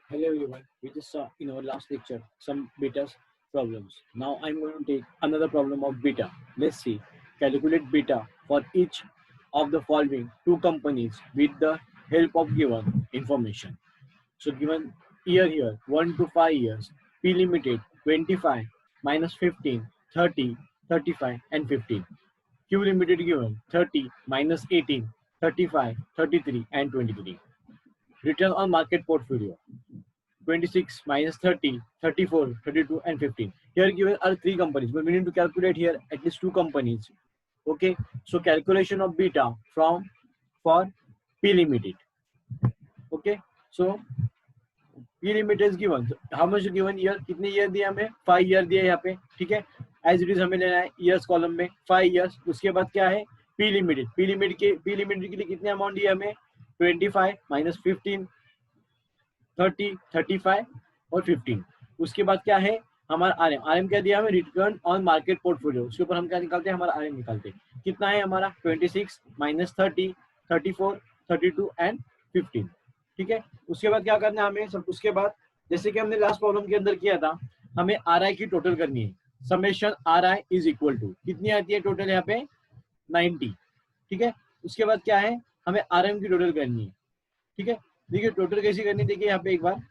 Hello everyone. We just saw in our last lecture some beta problems. Now I'm going to take another problem of beta. Let's see. Calculate beta for each of the following two companies with the help of given information. So given year here 1 to 5 years. P limited 25 minus 15, 30, 35 and 15. Q limited given 30 minus 18, 35, 33 and 23. Return on market portfolio 26 minus 30, 34, 32 and 15. Here given are three companies, but we need to calculate here at least two companies. Okay, so calculation of beta from for P limited. Okay, so P limited is given. How much given year? कितने year दिया हमें? 5 year दिया यहाँ पे. ठीक है, as it is हमें लेना है years column में 5 years. उसके बाद क्या है? P limited. P limited के लिए कितने amount दिया हमें? 25 minus 15, 30, 35 और 15. उसके बाद क्या है हमारा आरएम. आरएम क्या दिया हमें? Return on market portfolio. उसके ऊपर हम क्या निकालते हैं? हमारा आरएम निकालते हैं. कितना है हमारा? 26 माइनस 30, 34, 32 एंड 15. ठीक है, उसके बाद क्या करना है हमें सब. उसके बाद जैसे कि हमने लास्ट प्रॉब्लम के अंदर किया था, हमें आर आई की टोटल करनी है. Summation R I is equal to कितनी आती है टोटल यहाँ पे? 90. ठीक है, उसके बाद क्या है हमें आर एम की टोटल करनी है. ठीक है, देखिए टोटल कैसी करनी. देखिए यहाँ पे एक बार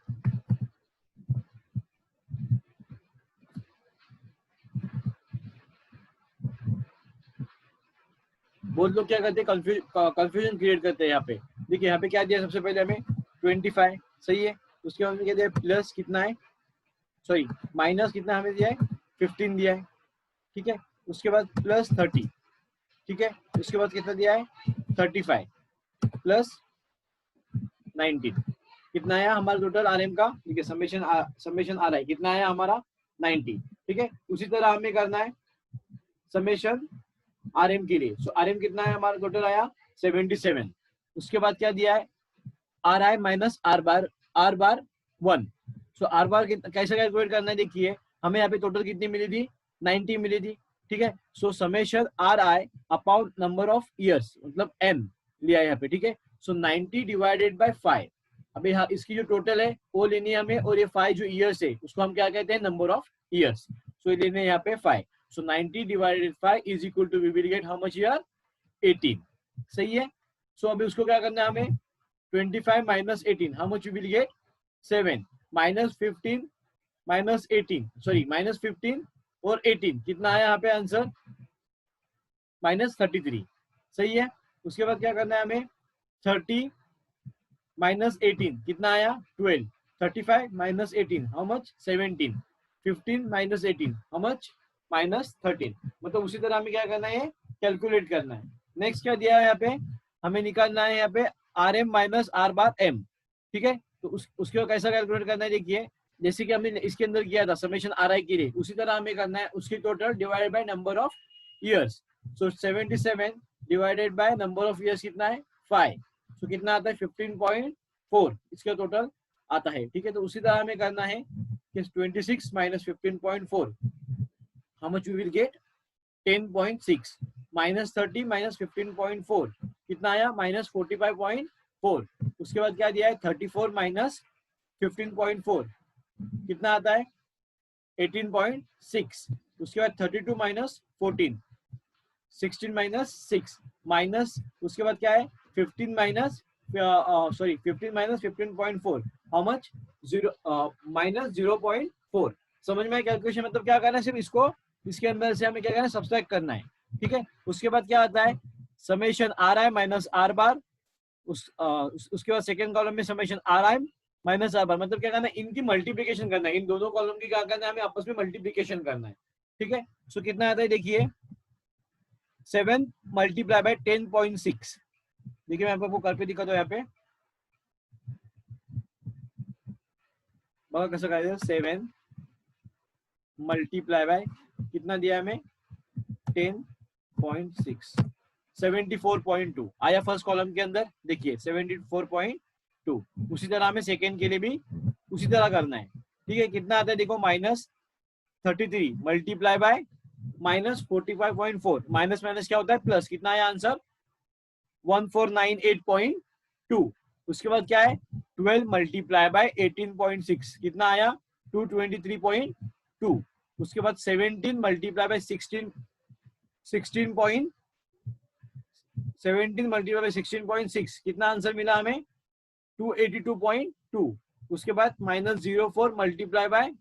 बहुत लोग क्या करते हैं, कंफ्यूजन क्रिएट करते हैं. यहाँ पे देखिए, यहाँ पे क्या दिया सबसे पहले हमें 25. सही है, उसके बाद में क्या दिया? प्लस कितना है, सॉरी माइनस कितना हमें दिया है? 15 दिया है. ठीक है, उसके बाद प्लस 30. ठीक है, उसके बाद कितना दिया है? 35 प्लस 19. कितना आया हमारा टोटल आरएम का? ठीक है, समेशन आ रहा है कितना आया हमारा? 90. ठीक है, उसी तरह हमें करना है समेशन आरएम के लिए. सो आरएम कितना है हमारा टोटल आया? 77. उसके बाद क्या दिया है? R I minus R bar 1. So R बार कैसे कैलकुलेट करना है? देखिए हमें यहाँ पे टोटल कितनी मिली थी? 90 मिली थी. ठीक है, so summation R I upon number of years, मतलब एम लिया यहाँ पे. ठीक है, सो 90 डिवाइडेड बाय 5. अभी हाँ, इसकी जो टोटल है वो लेनी है हमें, और ये 5 जो ईयर्स है उसको हम क्या कहते हैं? Number of years. सो ये लेने यहाँ पे 5. So 90 divided 5 is equal to, we will get how much here? 18. सही है. So अभी उसको क्या करना है हमें? 25 minus 18, how much we will get? 7 minus 15 minus 18, sorry minus 15 और 18 कितना आया यहाँ पे आंसर? minus 33. सही है. उसके बाद क्या करना है हमें? 30 minus 18 कितना आया? 12. 35 minus 18 how much? 17. 15 minus 18 how much? -13. मतलब उसी तरह हमें क्या करना है? कैलकुलेट करना है. नेक्स्ट क्या दिया है यहाँ पे? हमें निकालना है यहाँ पे R M minus R bar M. ठीक है, तो उसके बाद कैसा कैलकुलेट करना है? देखिए जैसे कि हमने इसके अंदर किया था समेशन आर आई के लिए, उसी तरह हमें करना है उसकी total divided by number of years. So 77 divided by number of years कितना है? 5. सो कितना आता है? 15.4 इसका टोटल आता है. ठीक है, तो उसी तरह हमें करना है कि 26 minus 15.4 how much we will get? 10.6 minus 30 minus 15.4 कितना आया? minus 45.4. उसके बाद क्या दिया है? 34 minus 15.4 कितना आता है? 18.6. उसके बाद 32 minus 14, 16 minus 6 minus उसके बाद क्या है? 15 minus 15 minus 15.4 how much? 0 minus 0.4. समझ में? कैलकुलेशन मतलब क्या करना है? सिर्फ इसको इसके अंदर से हमें क्या करना है? सब्सट्रैक्ट करना है. ठीक है, उसके बाद क्या आता है? Summation R I minus R बार. उसके बाद सेकंड कॉलम में summation R I minus R बार, मतलब क्या करना है? इनकी मल्टीप्लिकेशन करना है. इन दोनों कॉलम की क्या करना है? हमें आपस में मल्टीप्लिकेशन करना है. ठीक है, सो कितना आता है? देखिए 7 मल्टीप्लाई बाय 10.6. देखिए मैं आपको कर पे दिखा दो. यहाँ पे बघा कसं करायचं? 7 मल्टीप्लाई बाय कितना दिया हमें? 10.6. 74.2 आया फर्स्ट कॉलम के अंदर. देखिए 74.2. उसी तरह हमें सेकेंड के लिए भी उसी तरह करना है. ठीक है, कितना आता है? देखो -33 मल्टीप्लाई बाय -45.4. माइनस माइनस क्या होता है? प्लस. कितना आया आंसर? 1498.2. उसके बाद क्या है? 12 मल्टीप्लाई बाय 18.6 कितना आया 223.2। उसके बाद 17 मल्टीप्लाई बाय 16 कितना आंसर मिला हमें 282.2। उसके बाद -04 मल्टीप्लाई बाय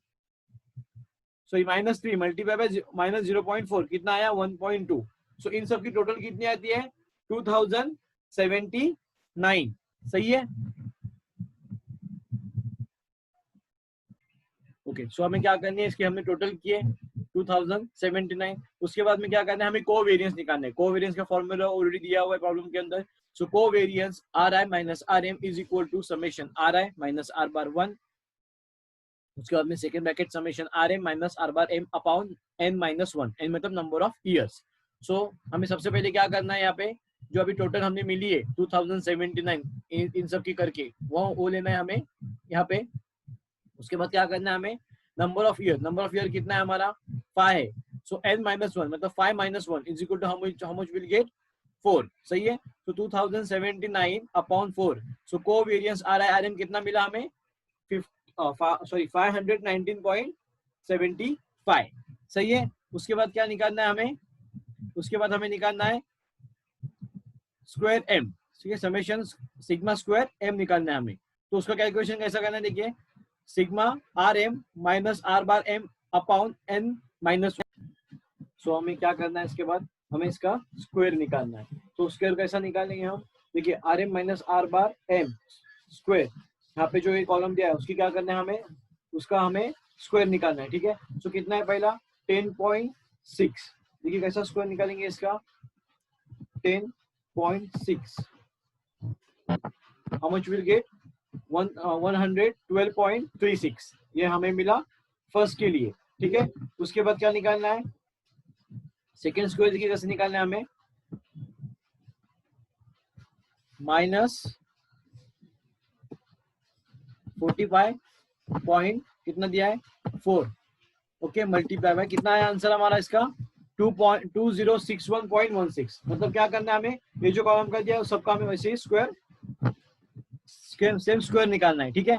-3 मल्टीप्लाई बाय -0.4 कितना आया 1.2। सो इन सब की टोटल कितनी आती है 2079। सही है। ओके सो हमें क्या करनी है इसके हमने टोटल किए 2079। उसके बाद में क्या करना है हमें कोवेरिएंस निकालना है। कोवेरिएंस का फॉर्मूला ऑलरेडी दिया हुआ है प्रॉब्लम के अंदर। So covariance RI minus RM is equal to summation RI minus R bar 1। उसके बाद में second bracket summation RM minus R bar M upon N minus 1। N मतलब नंबर ऑफ ईयर्स। सो हमें सबसे पहले क्या करना है यहाँ पे जो अभी टोटल हमने मिली है 2079 इन सब की करके वो लेना है हमें यहाँ पे। उसके बाद क्या करना है हमें नंबर ऑफ ईयर कितना है हमारा 5 है। सो n माइनस 1 मतलब 5 minus 1 is equal to how much will get 4। सही है। तो 2079 upon 4। So covariance RI RM कितना मिला हमें 519.75। सही है। उसके बाद क्या निकालना है हमें उसके बाद हमें निकालना है स्क्वायर m। ठीक है समेशन सिग्मा स्क्वायर m निकालना है हमें। तो उसका कैलकुलेशन कैसा करना है देखिए sigma RM minus R bar M upon N minus. सो हमें क्या करना है इसके बाद हमें इसका स्क्वायर निकालना है। तो स्क्वायर कैसा निकालेंगे हम देखिए RM minus R bar M square यहाँ पे जो ये कॉलम दिया है उसकी क्या करना है हमें उसका हमें स्क्वायर निकालना है। ठीक है। सो कितना है पहला 10.6। देखिए कैसा स्क्वायर निकालेंगे इसका 10.6 हाउ मच विल गेट 112.36। ये हमें मिला फर्स्ट के लिए। ठीक है। उसके बाद क्या निकालना है सेकेंड स्क्वायर देखिए कैसे निकालना है हमें माइनस 45 पॉइंट कितना दिया है 4। ओके मल्टीप्लाई बाय कितना है आंसर हमारा इसका 2061.16। मतलब क्या करना है हमें ये जो कॉलम का दिया है सबका हमें वैसे ही स्क्वायर सेम स्क्वायर निकालना है। ठीक है।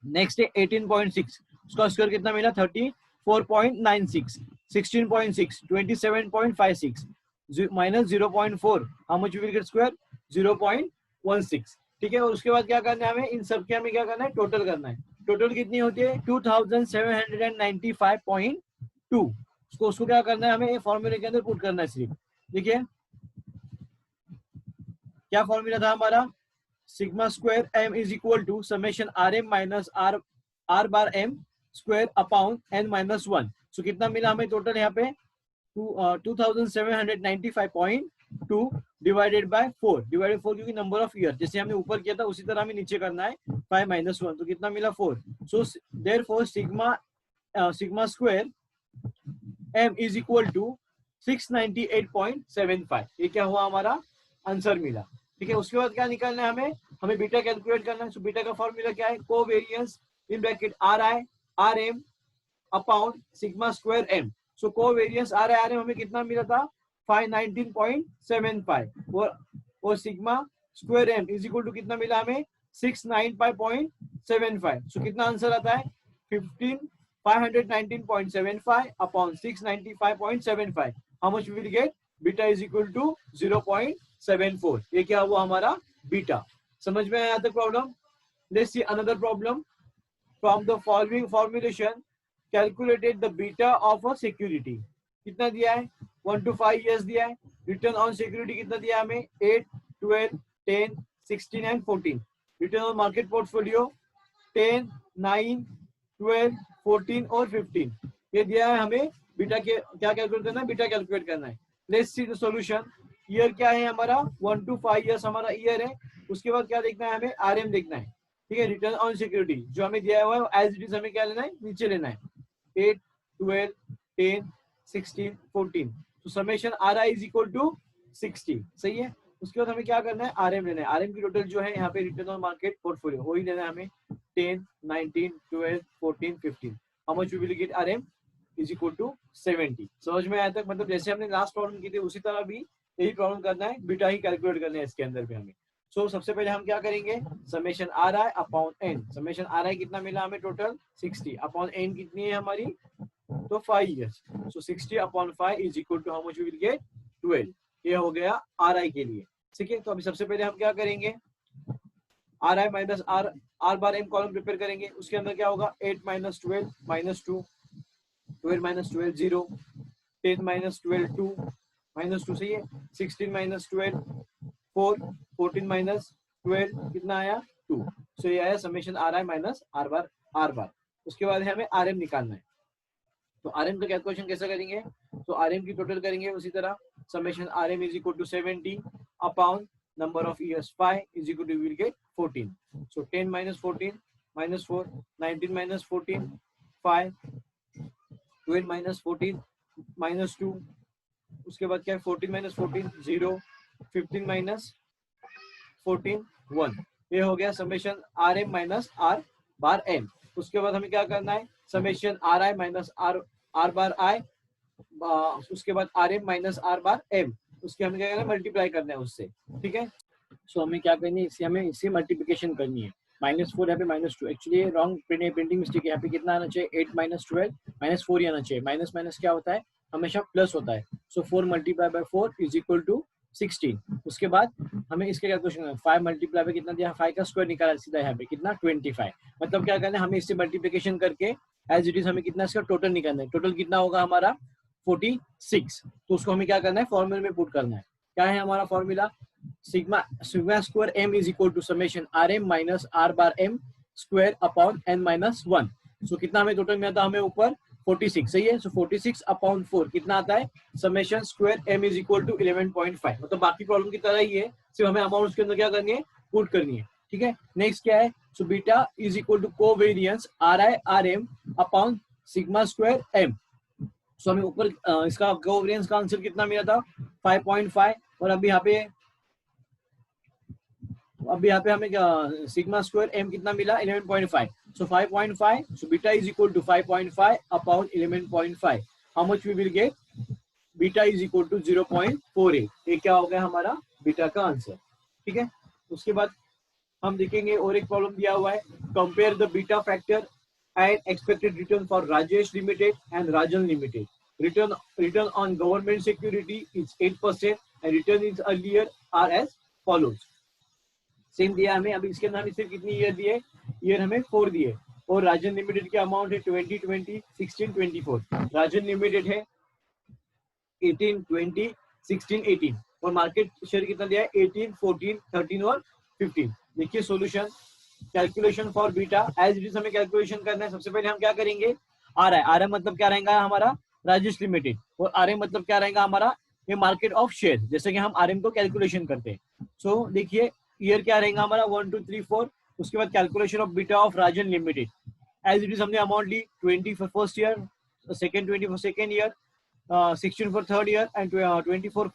नेक्स्ट है 18.6 उसका स्क्वायर कितना मिला 34.96 16.6 27.56 minus 0.4 how much will get square 0.16। ठीक है। और उसके बाद क्या करना है हमें इन सब के हमें क्या करना है टोटल करना है। टोटल कितनी होती है 2795.2। उसको क्या करना है हमें फॉर्मूले के अंदर पुट करना है सिर्फ। देखिए क्या फॉर्मूला था हमारा sigma square m is equal to summation RM minus R bar M square upon N minus 1। So कितना मिला हमें टोटल यहाँ पे 2795.2 डिवाइडेड बाय 4 क्योंकि नंबर ऑफ ईयर जैसे हमने ऊपर किया था उसी तरह हमें नीचे करना है 5 माइनस 1। तो कितना मिला 4। So therefore sigma square m is equal to 698.75। ये क्या हुआ हमारा आंसर मिला। ठीक है। उसके बाद क्या निकालना है हमें बीटा कैलकुलेट करना है। सो बीटा का फॉर्मूला क्या है covariance in bracket RI RM upon sigma square m। So covariance RI RM हमें कितना मिला था 519.75 और sigma square m is equal to कितना मिला हमें 695.75। सो कितना आंसर आता है 519.75 upon 695.75 how much will get beta is equal to 0.74। ये क्या हुआ हमारा बीटा। समझ में आया तक problem. Let's see another problem from the following formulation calculated the beta of a security. कितना दिया है 1 to 5 years दिया है। रिटर्न ऑन सिक्योरिटी कितना दिया है हमें 8 12 10 16 and 14। Return on market portfolio 10 9 12 14 और 15 ये दिया है हमें। बीटा के क्या कैलकुलेट करना है बीटा कैलकुलेट करना है। Let's see the solution. Year क्या है हमारा 1 to 5 years हमारा ईयर है। उसके बाद क्या देखना है हमें RM देखना है। ठीक है। रिटर्न ऑन सिक्योरिटी जो हमें दिया हुआ है एज इट इज हमें क्या लेना है नीचे लेना है 8 12 10 16 14। तो summation RI is equal to 60। सही है। उसके बाद हमें क्या करना है RM लेना है। RM की टोटल जो है यहाँ पे रिटर्न ऑन मार्केट पोर्टफोलियो वही लेना है हमें 10 19 12 14 15 how much we will get RM is equal to 70। समझ में आया तक। मतलब जैसे हमने लास्ट प्रॉब्लम की थी उसी तरह भी यही प्रॉब्लम करना है बीटा ही कैलकुलेट करना है इसके अंदर भी हमें। सो सबसे पहले हम क्या करेंगे, summation R I upon N, summation R I कितना मिला हमें टोटल 60 अपॉन एन कितनी है हमारी, तो 5 years, so 60 upon 5 is equal to how much we will get 12। ये हो गया आर आई के लिए। ठीक है, तो अभी सबसे पहले हम क्या करेंगे, R I minus R R bar M column prepare करेंगे, उसके अंदर क्या होगा 8 minus 12 minus 2, 12 minus 12 0, 10 minus 12 2 minus 2 सही है, 16 माइनस 12 4, 14 माइनस 12 कितना आया 2। सो ये आया summation R I minus R बार। उसके बाद हमें आर एम निकालना है, तो आर एम का कैलकुलेशन कैसे करेंगे, तो आर एम की टोटल करेंगे उसी तरह, summation R M is equal to 70 upon number of years 5 is equal to we will get 14, so 10 minus 14 minus 4, 19 minus 14 5, 12 minus 14 minus 2, उसके बाद क्या है 14 minus 14 0, 15 minus 14 1। ये हो गया summation R M minus R bar M. उसके बाद हमें क्या करना है, summation R I minus R bar I, उसके बाद R M minus R bar M, उसके हमें क्या करना है मल्टीप्लाई करना है उससे। ठीक है, सो हमें क्या करनी है, इससे हमें इससे मल्टीप्लिकेशन करनी है, -4 यहाँ पे -2, एक्चुअली रॉन्ग प्रिंटिंग मिस्टेक, यहाँ पे कितना आना चाहिए 8 माइनस 12 -4 आना चाहिए, माइनस माइनस क्या होता है हमेशा प्लस होता है, so 4 multiply by 4 is equal to 16। उसके बाद हमें इसके कैलकुलेशन करना है, 5 मल्टीप्लाई बाय कितना दिया, 5 का स्क्वायर निकाला सीधा यहाँ पे कितना 25, मतलब क्या करना है हमें इससे मल्टीप्लिकेशन करके एज इट इज हमें कितना इसका टोटल निकालना है, टोटल कितना होगा हमारा 46। तो उसको हमें क्या करना है फॉर्मूले में पुट करना है, क्या है हमारा formula, sigma square M is equal to summation R M minus R bar M square upon N minus 1। So कितना हमें टोटल मिला था हमें ऊपर 46 सही है, सो 46 अपॉन 4 कितना आता है, summation square M is equal to 11.5, मतलब बाकी प्रॉब्लम की तरह ही है, सिर्फ हमें अमाउंट उसके अंदर क्या करनी है पुट करनी है। ठीक है, नेक्स्ट क्या है, so beta is equal to covariance R I R M upon sigma square M. So हमें ऊपर इसका कोवेरियंस का आंसर कितना मिला था 5.5, और अभी यहाँ पे हमें सिग्मा स्क्वायर एम कितना मिला 11.5, so 5.5, so beta is equal to 5.5 upon 11.5, how much we will get, beta is equal to 0.48, ये क्या हो गया हमारा बीटा का आंसर। ठीक है, उसके बाद हम देखेंगे और एक प्रॉब्लम दिया हुआ है, compare the beta factor and expected return for Rajesh limited and Rajan limited, return on government security is 8% and return is earlier are as follows. Same दिया हमें, अभी इसके अंदर हमें सिर्फ कितनी ईयर दिए, ईयर हमें 4 दिए, और राजन लिमिटेड की अमाउंट है 20, 20, 16, 24, राजन लिमिटेड है 18, 20, 16, 18, और मार्केट शेयर कितना दिया है 18, 14, 13 और 15। देखिए solution, calculation for beta as it is हमें कैलकुलेशन करना है। सबसे पहले हम क्या करेंगे, आर आई मतलब क्या रहेगा हमारा राजेश लिमिटेड, और आर एम मतलब क्या रहेगा हमारा ये मार्केट ऑफ शेयर, जैसे कि हम आर एम को कैलकुलेशन करते हैं। सो देखिए ईयर क्या रहेगा हमारा 1, 2, 3, 4, उसके बाद calculation of beta of Rajan Limited as it is हमने अमाउंट ली 20 for first year, second 20 for second year, 16 for third year and 24 for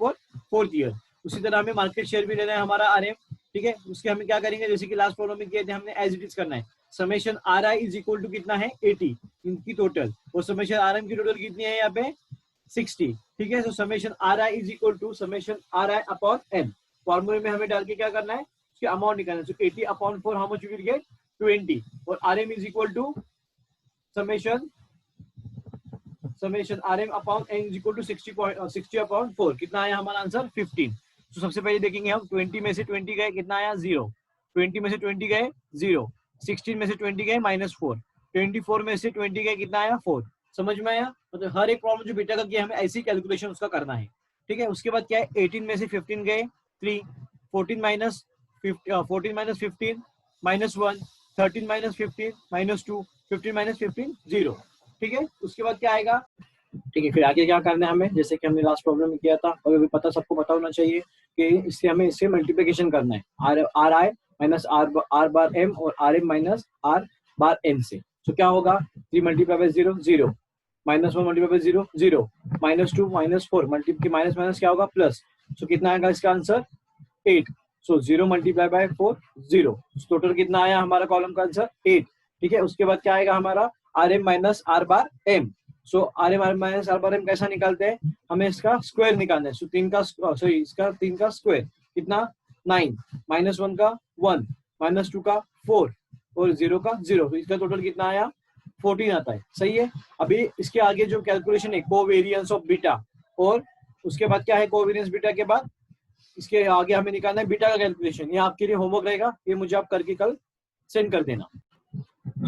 fourth year. उसी तरह हमें मार्केट शेयर भी लेना है हमारा आर एम। ठीक है, उसके हमें क्या करेंगे, जैसे कि लास्ट प्रॉब्लम में किए थे हमने एज इट इज करना है, summation R I is equal to कितना है 80 इनकी टोटल, और समेशन आर एम की टोटल कितनी है यहाँ पे 60। ठीक है, so summation R I is equal to summation R I upon M, फॉर्मूले में हमें डाल के क्या करना है उसकी अमाउंट निकालना है, so 80 upon 4 how much you will get 20, और R M is equal to summation R M upon N is equal to 60 upon 4, कितना आया हमारा आंसर 15। तो सबसे पहले देखेंगे हम 20 में से 20 गए कितना आया 0, 20 में से 20 गए 0, 16 में से 20 गए -4, 24 में से 20 गए कितना आया 4। समझ में आया, मतलब हर एक प्रॉब्लम जो बीटा का किया हमें ऐसी कैलकुलेशन उसका करना है। ठीक है, उसके बाद क्या है 18 में से 15 गए 3, 14 माइनस 15 -1, 13 माइनस 15 -2, 15 माइनस 15 0। ठीक है, उसके बाद क्या आएगा, ठीक है, फिर आगे क्या करना है हमें, जैसे कि हमने लास्ट प्रॉब्लम में किया था, और अभी पता सबको पता होना चाहिए कि इससे हमें इससे मल्टीप्लिकेशन करना है, R I minus R bar M और R M minus R bar M से। तो क्या होगा 3 multiply by 0 0, -1 multiply by 0 0, -2 -4 multiply minus minus क्या होगा प्लस, सो कितना आएगा इसका answer 8, so 0 multiply by 4 0, total कितना आया हमारा कॉलम का आंसर 8। ठीक है, उसके बाद क्या आएगा हमारा R M minus R bar M, so R M minus R bar M कैसा निकालते हैं, हमें इसका स्क्वायर निकालना है, सो 3 का स्क्वायर कितना 9, -1 का 1, -2 का 4 और 0 का 0, तो इसका टोटल कितना आया 14 आता है। सही है। अभी इसके आगे जो कैलकुलेशन है कोवेरियंस ऑफ बीटा, और उसके बाद क्या है कोवेरियंस बीटा के बाद इसके आगे हमें निकालना है बीटा का कैलकुलेशन। ये आपके लिए होमवर्क रहेगा, ये मुझे आप करके कल सेंड कर देना।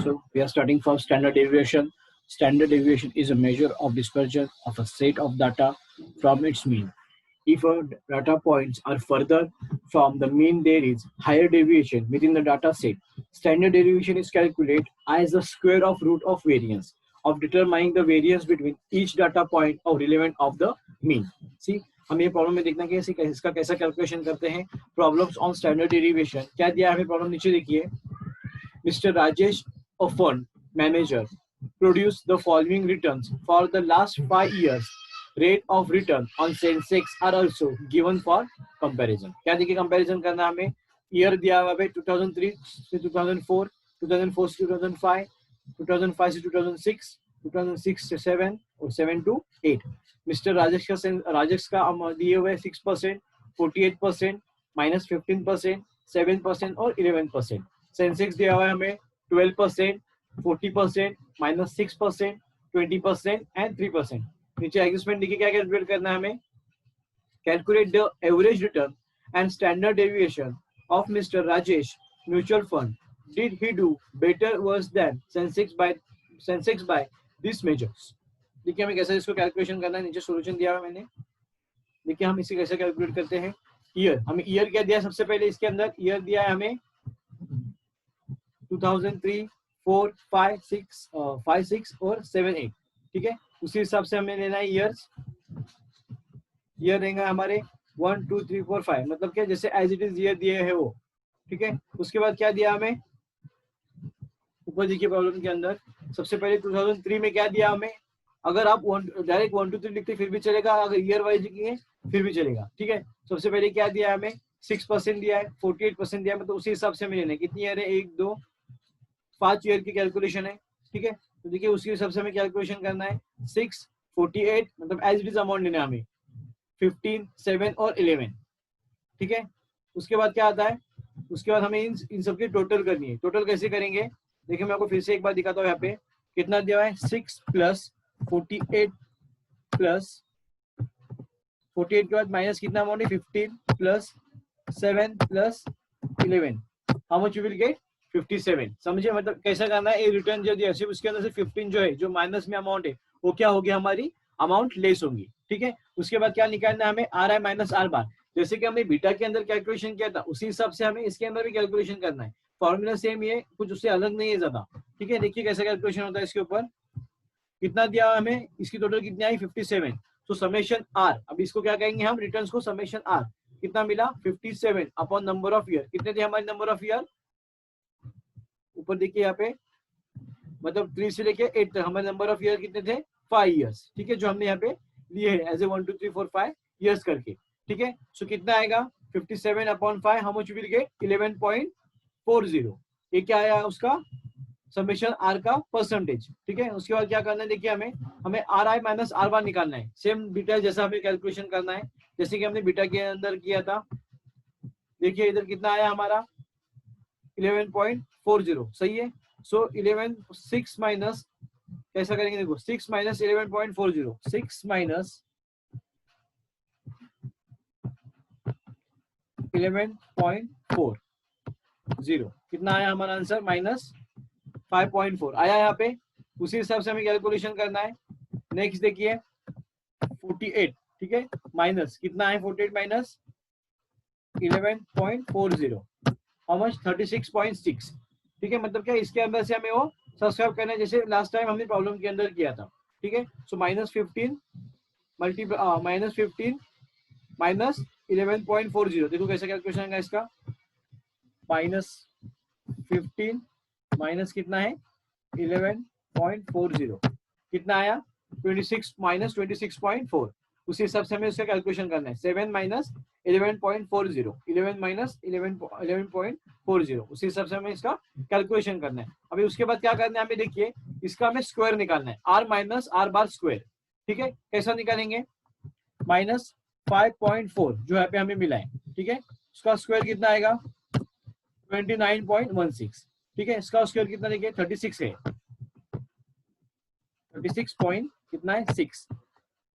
So we are starting from standard deviation. Standard deviation is a measure of dispersion of a set of data from its mean. If a data points are further from the mean, there is higher deviation within the data set. Standard deviation is calculated as the square of root of variance of determining the variance between each data point of relevant of the mean. See, हम ये problem में देखना कि इसका कैसा calculation करते हैं। Problems on standard derivation, क्या दिया है हमें प्रॉब्लम, नीचे देखिए। Mr. Rajesh, a fund manager, produced the following returns for the last 5 years. Rate of return on Sensex are also given for comparison. क्या देखिए कंपैरिजन करना है हमें। ईयर दिया हुआ है 2003 से 2004, 2004 से 2005, 2005 से 2006, 2006 से 7 और 7 to 8। मिस्टर राजेश का दिए हुए 6%, 48%, -15%, 7% और 11%। सेंसेक्स दिया हुआ है हमें 12%, 40%, -6%, 20% एंड 3%। नीचे एडजस्टमेंट देखिए क्या कैलकुलेट करना है हमें। Calculate the average return and standard deviation of mister Rajesh mutual fund. Did he do better worse than Sensex by this measures. देखिए हमें कैसे इसको कैलकुलेशन करना है, नीचे सोल्यूशन दिया हुआ है मैंने। देखिए हम इसे कैसे कैलकुलेट करते हैं। ईयर, हमें ईयर क्या दिया सबसे पहले, इसके अंदर ईयर दिया है हमें 2003, 4, 5, 6 और 7, 8। ठीक है, उसी हिसाब से हमें लेना है ईयर्स। ईयर रहेगा हमारे 1, 2, 3, 4, 5, मतलब क्या जैसे एज इट इज ईयर दिए है वो। ठीक है, उसके बाद क्या दिया हमें, ऊपर देखिए प्रॉब्लम के अंदर सबसे पहले 2003 में क्या दिया हमें। अगर आप डायरेक्ट 1, 2, 3 लिखते फिर भी चलेगा, अगर ईयर वाइज लिखेंगे फिर भी चलेगा। ठीक है, सबसे पहले क्या दिया हमें 6% दिया है, 48% दिया है, मतलब उसी हिसाब से हमें लेना है। कितनी ईयर है, 1, 2, 5 ईयर की कैलकुलेशन है। ठीक है, तो देखिए उसके हिसाब से हमें कैलकुलेशन करना है। 6, 48 मतलब एज इट इज अमाउंट लेना है हमें, 15, 7 और 11। ठीक है, उसके बाद क्या आता है, उसके बाद हमें इन सबकी टोटल करनी है। टोटल कैसे करेंगे, देखिए मैं आपको फिर से एक बार दिखाता हूँ। यहाँ पे कितना दिया है, 6 प्लस 48 प्लस 48 के बाद माइनस कितना अमाउंट है, 15 plus 7 plus 11, how much you will gate 57। समझे, मतलब कैसा करना है। ये रिटर्न जो दिया सिर्फ उसके अंदर से 15 जो है, जो माइनस में अमाउंट है वो क्या होगी, हमारी अमाउंट लेस होंगी। ठीक है, उसके बाद क्या निकालना है हमें, आर आई माइनस आर बार। जैसे कि हमने बीटा के अंदर कैलकुलेशन किया था उसी हिसाब से हमें इसके अंदर भी कैलकुलेशन करना है। फॉर्मूला सेम ही है, कुछ उससे अलग नहीं है ज्यादा। ठीक है, देखिए कैसा कैलकुलेशन होता है। इसके ऊपर कितना दिया हमें, इसकी टोटल कितनी आई 57। तो समेशन आर, अब इसको क्या कहेंगे हम, रिटर्न्स को समेशन आर कितना मिला 57 अपॉन नंबर ऑफ ईयर। कितने थे हमारे नंबर ऑफ ईयर, ऊपर देखिए यहाँ पे, मतलब 3 से लेके 8 तक हमारे नंबर ऑफ ईयर कितने थे, 5 ईयर्स। ठीक है, जो हमने यहाँ पे लिए है एज ए 1, 2, 3, 4, 5 ईयर्स करके। ठीक है, सो कितना आएगा 57 upon 5, how much will gate 11.40। ये क्या आया उसका समेशन आर का परसेंटेज। ठीक है, उसके बाद क्या करना है, देखिए हमें आर आई माइनस आर बार निकालना है। सेम बीटा जैसा हमें कैलकुलेशन करना है जैसे कि हमने बीटा के अंदर किया था। देखिए इधर कितना आया हमारा 11.40। सही है, सो 6 माइनस कैसा करेंगे, देखो 6 माइनस 11.40, 6 माइनस 11.40 कितना आया हमारा आंसर, -5.4 आया यहाँ पे। उसी हिसाब से हमें कैलकुलेशन करना है। नेक्स्ट देखिए 48। ठीक है, माइनस कितना है 48 माइनस 11.40, हाउ मच 36.6। ठीक है, मतलब क्या इसके अंदर से हमें वो सब्सक्राइब करना है जैसे लास्ट टाइम हमने प्रॉब्लम के अंदर किया था। ठीक है, सो -15 माइनस 11.40, देखो कैसा कैलकुलेशन आएगा इसका, -15 माइनस कितना है 11.40 कितना आया 26 माइनस 26.4। उसी हिसाब से हमें उसका कैलकुलेशन करना है। 7 माइनस 11.40, 11 माइनस 11.40, उसी हिसाब से हमें इसका कैलकुलेशन करना है। अभी उसके बाद क्या करना है हमें, देखिए इसका हमें स्क्वायर निकालना है, R minus R bar square. ठीक है, कैसा निकालेंगे, -5.4 जो यहाँ पे हमें मिला है। ठीक है, उसका स्क्वायर कितना आएगा 29.16, ठीक है। इसका स्क्वायर कितना देखिए 36 है, 36 पॉइंट कितना है 6,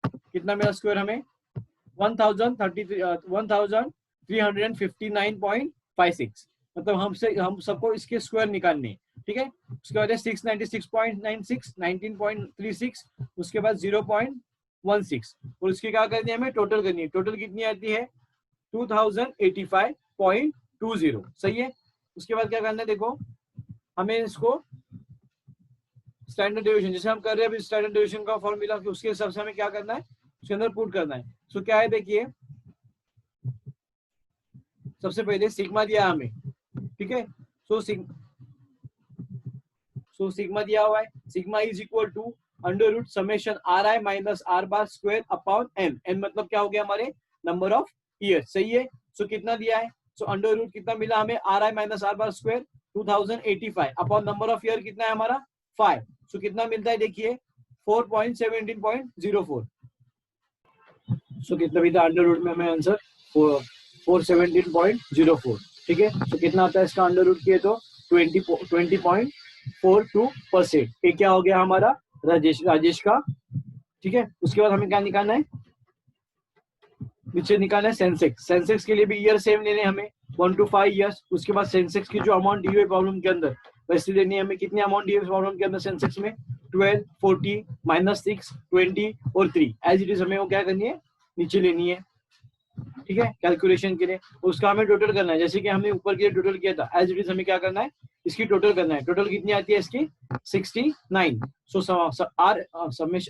कितना मेरा स्क्वायर हमें 1359.56, मतलब हम सबको इसके स्क्वायर निकालने, ठीक है। उसके बाद 696.96, 19.36, उसके बाद 0.16 और उसकी क्या करनी है हमें टोटल करनी है। टोटल कितनी आती है 2085.20, सही है। उसके बाद क्या करना है देखो, हमें इसको स्टैंडर्ड डेविएशन जैसे हम कर रहे हैं अभी, स्टैंडर्ड डेविएशन का फॉर्मूला उसके हिसाब से हमें क्या करना है उसके अंदर पुट करना है। सो क्या है देखिए, सबसे पहले सिग्मा दिया हमें, ठीक है। सो सिग्मा दिया हुआ है, sigma is equal to under root summation R I minus R bar square upon N, N मतलब क्या हो गया हमारे नंबर ऑफ ईयर, सही है। सो कितना दिया है, सो अंडर रूट कितना मिला हमें are I minus R bar square 2085 upon number of year कितना है हमारा 5, सो कितना मिलता है देखिए 4.17.04, सो कितना भी था अंडर रूट में हमें आंसर 417.04, ठीक है। तो कितना आता है इसका अंडर रूट किए तो 20.42%, ये क्या हो गया हमारा राजेश का, ठीक है। उसके बाद हमें क्या निकालना है, नीचे निकालना है सेंसेक्स। सेंसेक्स के लिए भी ईयर सेम लेने हमें 1 to 5 ईयर्स। उसके बाद सेंसेक्स की जो अमाउंट दी हुई प्रॉब्लम के अंदर वैसे लेनी है हमें, कितनी अमाउंट दी हुई प्रॉब्लम के अंदर सेंसेक्स में 12, 40, -6, 20 और 3 एज इट इज हमें वो क्या करनी है नीचे लेनी है, ठीक है, कैलकुलेशन के लिए। उसका हमें टोटल करना है, जैसे कि हमने ऊपर के लिए टोटल किया था एज इट इज हमें क्या करना है इसकी टोटल करना है। टोटल कितनी आती है इसकी 69। So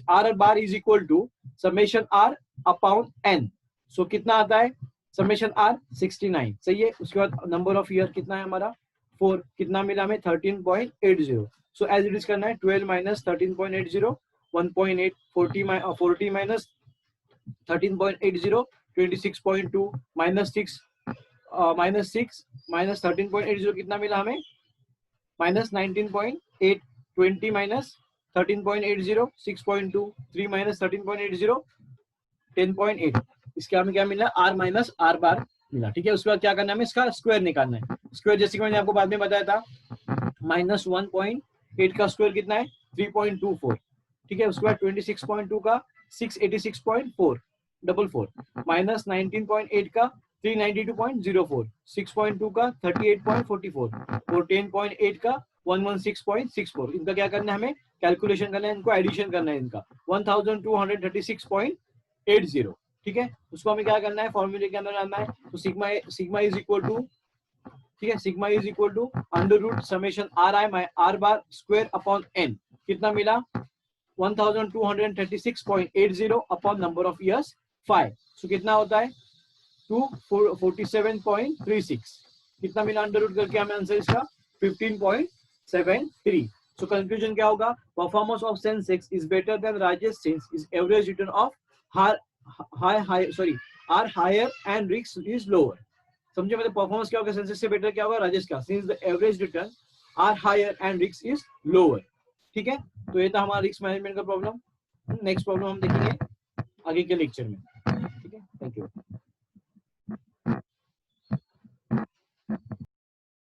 R bar is equal to summation R upon N, so कितना आता है समेशन आर 69, सही है। उसके बाद नंबर ऑफ ईयर कितना है हमारा 4, कितना मिला हमें 13.80, सो एज इट इज करना है 12 माइनस 13.80 1.8, 40 माइनस 13.80 26.2 -6 माइनस 13.80 कितना मिला हमें -19.8, 20 माइनस 13.80 6.2, 3 माइनस 13.80 10.8, इसके हमें क्या मिला आर माइनस आर बार मिला, ठीक है। उसके बाद क्या करना है हमें इसका स्क्वायर निकालना है। स्क्वायर जैसे कि मैंने आपको बाद में बताया था -1.8 का स्क्वायर कितना है 3.24, ठीक है। उसके बाद 26.2 का 686.444, माइनस 19.8 का 392.04, 6.2 का 38.44 और 10.8 का 116.64। इनका क्या करना है हमें कैलकुलेशन करना है, इनको एडिशन करना है इनका 1226.80, ठीक है। उसको हमें क्या करना है फॉर्मूले के अंदर डालना है। तो सिग्मा इज इक्वल टू, ठीक है, sigma is equal to under root summation R I R bar square upon N, कितना मिला 1236.80 अपॉन नंबर ऑफ ईयर्स 5, सो कितना होता है 247.36, कितना मिला अंडर रूट करके हमें आंसर इसका 15.73। सो कंक्लूजन क्या होगा, performance of Sensex is better than Rajesh since is average return of R higher and risk is lower. समझे, मतलब परफॉर्मेंस क्या होगा सेंसेक्स से बेटर क्या होगा राजेश का, since the average return are higher and risk is lower, ठीक है। तो ये था हमारा रिस्क मैनेजमेंट का प्रॉब्लम। नेक्स्ट प्रॉब्लम हम देखेंगे आगे के लेक्चर में, ठीक है। Thank you.